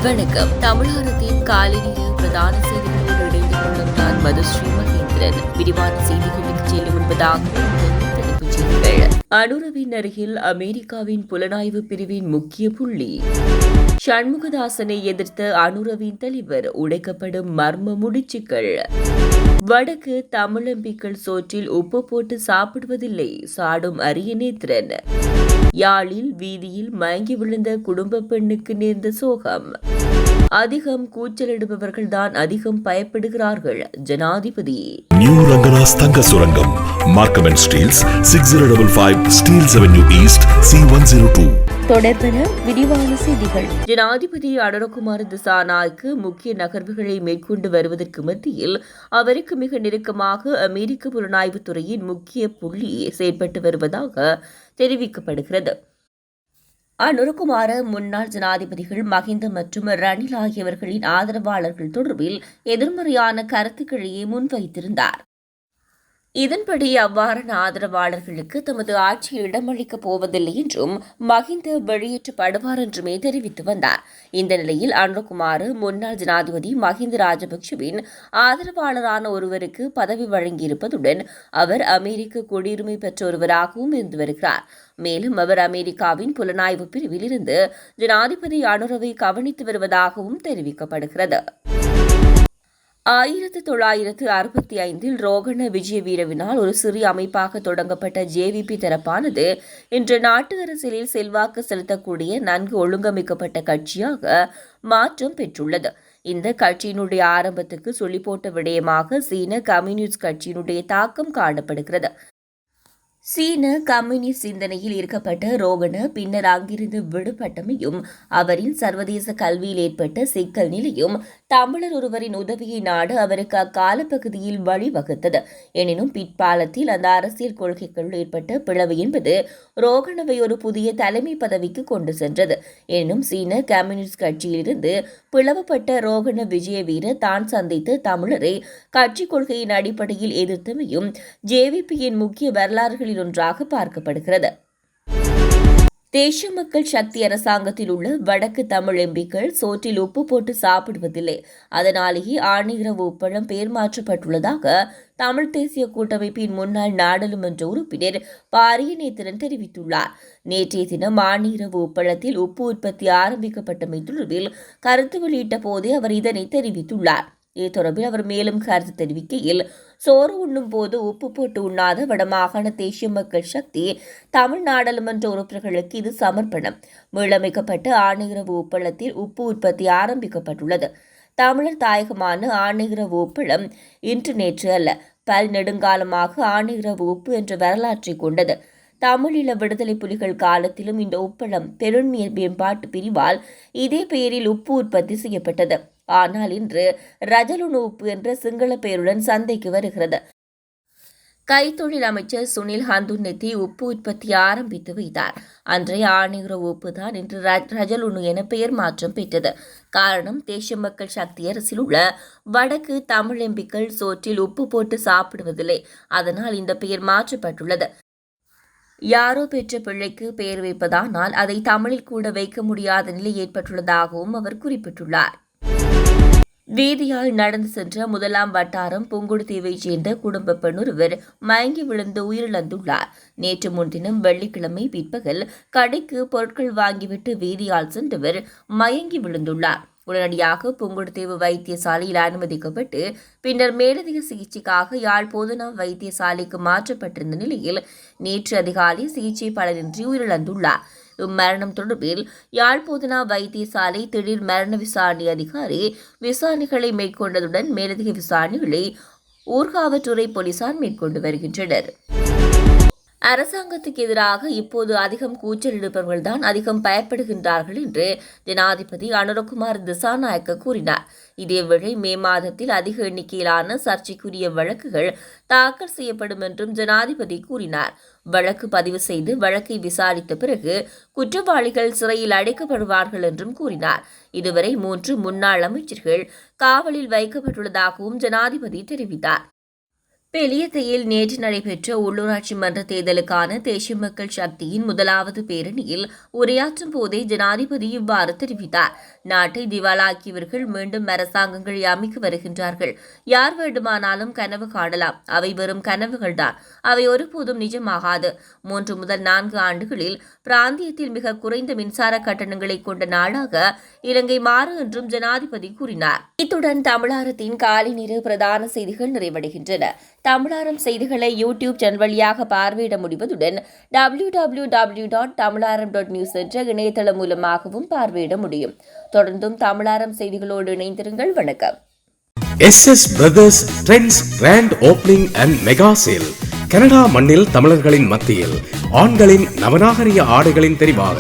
வணக்கம். தமிழகத்தின் காலை நேர பிரதான செய்திகளோடு இணைந்து கொள்ளும் நான் மதுஸ்ரீ மகேந்திரன். விரிவான செய்திகளுக்கு செல்லும் முன்பதாக தலைப்புச் செய்திகள். அனுரவின் அருகில் அமெரிக்காவின் புலனாய்வு பிரிவின் முக்கிய புள்ளி. சண்முகதாசனை எதிர்த்த அனுரவின் தலைவர் உடைக்கப்படும் மர்ம முடிச்சுக்கள். வடக்கு தமிழம்பிக்கள் சோற்றில் உப்பு போட்டு சாப்பிடுவதில்லை சாடும் அரியநேத்திரன். யாழில் வீதியில் மயங்கி விழுந்த குடும்ப பெண்ணுக்கு நேர்ந்த சோகம். அதிகம் கூச்சலிடுபவர்கள்தான் அதிகம் பயப்படுகிறார்கள் ஜனாதிபதி. நியூ ரங்கராஸ் தங்க சுரங்கம் Markham and Steels 6055 Steels Avenue East C102. தொடர்பென விரிவான செய்திகள். ஜனாதிபதி அனுரகுமார் திசாநாயக்கு முக்கிய நகர்வுகளை மேற்கொண்டு வருவதற்கு மத்தியில் அவருக்கு மிக நெருக்கமாக அமெரிக்க புலனாய்வுத் துறையின் முக்கிய புள்ளி செயற்பட்டு வருவதாக தெரிவிக்கப்படுகிறது. அனுரகுமார முன்னாள் ஜனாதிபதிகள் மஹிந்த மற்றும் ரணில் ஆகியவர்களின் ஆதரவாளர்கள் தொடர்பில் எதிர்மறையான கருத்துக்களையே முன்வைத்திருந்தார். இதன்படி அவ்வாறான ஆதரவாளர்களுக்கு தமது ஆட்சியில் இடமளிக்கப் போவதில்லை என்றும் மஹிந்த வெளியேற்றப்படுவார் என்றுமே தெரிவித்து வந்தார். இந்த நிலையில் அனுரகுமார் முன்னாள் ஜனாதிபதி மஹிந்த ராஜபக்சவின் ஆதரவாளரான ஒருவருக்கு பதவி வழங்கியிருப்பதுடன் அவர் அமெரிக்க குடியுரிமை பெற்ற ஒருவராகவும் இருந்து வருகிறார். மேலும் அவர் அமெரிக்காவின் புலனாய்வு பிரிவில் இருந்து ஜனாதிபதி அனுரவை கவனித்து வருவதாகவும் தெரிவிக்கப்படுகிறது. 1965 ரோகண விஜயவீரவினால் ஒரு சிறிய அமைப்பாக தொடங்கப்பட்ட ஜேவிபி தரப்பானது இன்று நாட்டு அரசியலில் செல்வாக்கு செலுத்தக்கூடிய நன்கு ஒழுங்கமைக்கப்பட்ட கட்சியாக மாற்றம் பெற்றுள்ளது. இந்த கட்சியினுடைய ஆரம்பத்துக்கு சொல்லிப்போட்ட விடயமாக சீன கம்யூனிஸ்ட் கட்சியினுடைய தாக்கம் காணப்படுகிறது. சீன கம்யூனிஸ்ட் சிந்தனையில் ஈர்க்கப்பட்ட ரோகண பின்னர் அங்கிருந்து விடுபட்டமையும் அவரின் சர்வதேச கல்வியில் ஏற்பட்ட சிக்கல் நிலையும் தமிழர் ஒருவரின் உதவியை நாடு அவருக்கு அக்கால பகுதியில் வழிவகுத்தது. எனினும் பிற்பாலத்தில் அந்த அரசியல் கொள்கைகள் ஏற்பட்ட பிளவு என்பது ரோகணவை ஒரு புதிய தலைமை பதவிக்கு கொண்டு சென்றது. எனினும் சீன கம்யூனிஸ்ட் கட்சியிலிருந்து பிளவுபட்ட ரோகண விஜயவீர தான் சந்தித்த தமிழரை கட்சி கொள்கையின் அடிப்படையில் எதிர்த்தமையும் ஜேவிபியின் முக்கிய வரலாறுகளில் ஒன்றாக பார்க்கப்படுகிறது. தேசிய மக்கள் சக்தி அரசாங்கத்தில் உள்ள வடக்கு தமிழ் எம்பிக்கள் சோற்றில் உப்பு போட்டு சாப்பிடுவதில்லை, அதனாலேயே ஆணையரவு உப்பளம் பெயர் மாற்றப்பட்டுள்ளதாக தமிழ் தேசிய கூட்டமைப்பின் முன்னாள் நாடாளுமன்ற உறுப்பினர் பாரியநேத்திரன் தெரிவித்துள்ளார். நேற்றைய தினம் ஆணையரவு உப்பளத்தில் உப்பு உற்பத்தி ஆரம்பிக்கப்பட்டமை தொடர்பில் கருத்து வெளியிட்ட போதே அவர் இதனை தெரிவித்துள்ளார். இது தொடர்பில் அவர் மேலும் கருத்து தெரிவிக்கையில், சோறு உண்ணும் போது உப்பு போட்டு உண்ணாத வடமாகாண தேசிய மக்கள் சக்தி தமிழ் நாடாளுமன்ற உறுப்பினர்களுக்கு இது சமர்ப்பணம். மீளமைக்கப்பட்ட ஆணையரவு உப்பளத்தில் உப்பு உற்பத்தி ஆரம்பிக்கப்பட்டுள்ளது. தமிழர் தாயகமான ஆணையரவு உப்பளம் இன்று நேற்று அல்ல, பல் நெடுங்காலமாக ஆணையரவு உப்பு என்ற வரலாற்றை கொண்டது. தமிழீழ விடுதலை புலிகள் காலத்திலும் இந்த உப்பளம் பெருண்மைய மேம்பாட்டு பிரிவால் இதே பெயரில் உப்பு உற்பத்தி செய்யப்பட்டது. ஆனால் இன்று ரஜலுணு உப்பு என்ற சிங்கள பெயருடன் சந்தைக்கு வருகிறது. கைத்தொழில் அமைச்சர் சுனில் ஹந்துன்னெத்தி உப்பு உற்பத்தி ஆரம்பித்து வைத்தார். அன்றைய ஆணையரவு உப்பு தான் இன்று ரஜலுணு என பெயர் மாற்றம் பெற்றது. காரணம், தேசிய மக்கள் சக்தி அரசில் உள்ள வடக்கு தமிழ் எம்பிக்கள் சோற்றில் உப்பு போட்டு சாப்பிடுவதில்லை, அதனால் இந்த பெயர் மாற்றப்பட்டுள்ளது. யாரோ பெற்ற பிள்ளைக்கு பெயர் வைப்பதானால் அதை தமிழில் கூட வைக்க முடியாத நிலை ஏற்பட்டுள்ளதாகவும் அவர் குறிப்பிட்டுள்ளார். வீதியால் நடந்து சென்ற முதலாம் வட்டாரம் புங்குடுதீவைச் சேர்ந்த குடும்ப பெண் ஒருவர் மயங்கி விழுந்து உயிரிழந்துள்ளார். நேற்று முன்தினம் வெள்ளிக்கிழமை பிற்பகல் கடைக்கு பொருட்கள் வாங்கிவிட்டு வீதியால் சென்றவர் மயங்கி விழுந்துள்ளார். உடனடியாக புங்குடுதீவு வைத்தியசாலையில் அனுமதிக்கப்பட்டு பின்னர் மேலதிக சிகிச்சைக்காக யாழ் போதனா வைத்தியசாலைக்கு மாற்றப்பட்டிருந்த நிலையில் நேற்று அதிகாலை சிகிச்சை பலனின்றி உயிரிழந்துள்ளார். இம்மரணம் தொடர்பில் யாழ் போதனா வைத்தியசாலை திடீர் மரண விசாரணை அதிகாரி விசாரணைகளை மேற்கொண்டதுடன் மேலதிக விசாரணைகளை ஊர்காவற்றுறை போலீசார் மேற்கொண்டு வருகின்றனர். அரசாங்கத்துக்கு எதிராக இப்போது அதிகம் கூச்சலிடுபவர்கள்தான் அதிகம் பயப்படுகின்றார்கள் என்று ஜனாதிபதி அனுரகுமார் திசாநாயக்க கூறினார். இதேவேளை மே மாதத்தில் அதிக எண்ணிக்கையிலான சர்ச்சைக்குரிய வழக்குகள் தாக்கல் செய்யப்படும் என்றும் ஜனாதிபதி கூறினார். வழக்கு பதிவு செய்து வழக்கை விசாரித்த பிறகு குற்றவாளிகள் சிறையில் அடைக்கப்படுவார்கள் என்றும் கூறினார். இதுவரை 3 முன்னாள் அமைச்சர்கள் காவலில் வைக்கப்பட்டுள்ளதாகவும் ஜனாதிபதி தெரிவித்தார். பெலியத்தையில் நேற்று நடைபெற்ற உள்ளூராட்சி மன்ற தேர்தலுக்கான தேசிய மக்கள் சக்தியின் முதலாவது பேரணியில் உரையாற்றும் போதே ஜனாதிபதி இவ்வாறு தெரிவித்தார். நாட்டை திவாலாக்கியவர்கள் மீண்டும் அரசாங்கங்களை அமைக்க வருகின்றார்கள். யார் வேண்டுமானாலும் கனவு காணலாம். அவை வெறும் கனவுகள்தான். அவை ஒருபோதும் நிஜமாகாது. 3 முதல் 4 ஆண்டுகளில் பிராந்தியத்தில் மிக குறைந்த மின்சார கட்டணங்களை கொண்ட நாடாக இலங்கை மாறும் என்றும் ஜனாதிபதி கூறினார். இத்துடன் தமிழாரத்தின் காலை நேர பிரதான செய்திகள் நிறைவடைகின்றன. தமிழாரம் செய்திகளை யூடியூப் சேனல் வழியாக பார்வையிட முடிவதுடன் www.tamilaram.news என்ற இணையதளம் மூலமாகவும் பார்வையிட முடியும். தொடர்ந்தும் தமிழாரம் செய்திகளோடு இணைந்திருங்கள். வணக்கம். SS Brothers Trends Grand Opening and Mega Sale. Canada மண்ணில் தமிழர்களின் மத்தியில் ஆண்களின் நவநாகரிக ஆடைகளின் தெரிவாக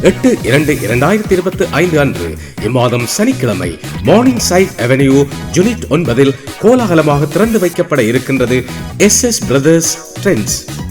8/2/2025 அன்று இம்மாதம் சனிக்கிழமை மார்னிங் சைட் அவென்யூ யூனிட் 9 கோலாகலமாக திறந்து வைக்கப்பட இருக்கின்றது SS Brothers Trends.